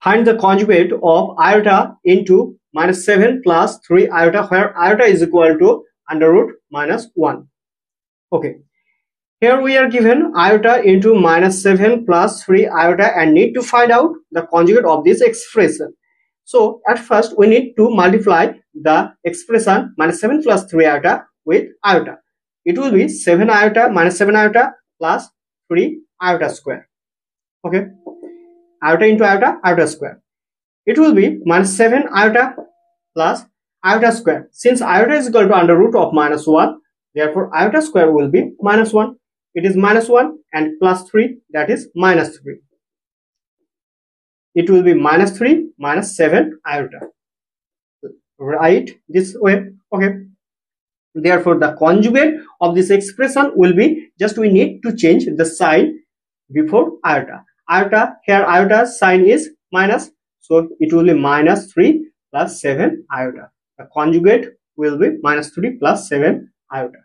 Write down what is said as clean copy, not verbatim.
Find the conjugate of iota into minus 7 plus 3 iota, where iota is equal to under root minus 1. Okay. Here we are given iota into minus 7 plus 3 iota and need to find out the conjugate of this expression. So at first we need to multiply the expression minus 7 plus 3 iota with iota. It will be 7 iota minus 7 iota plus 3 iota square. Okay. Iota into iota, iota square. It will be minus 7 iota plus iota square. Since iota is equal to under root of minus 1, therefore iota square will be minus 1. It is minus 1 and plus 3, that is minus 3. It will be minus 3 minus 7 iota. Right this way. Okay. Therefore, the conjugate of this expression will be, just we need to change the sign before iota. Iota, here iota sign is minus, so it will be minus 3 plus 7 iota. The conjugate will be minus 3 plus 7 iota.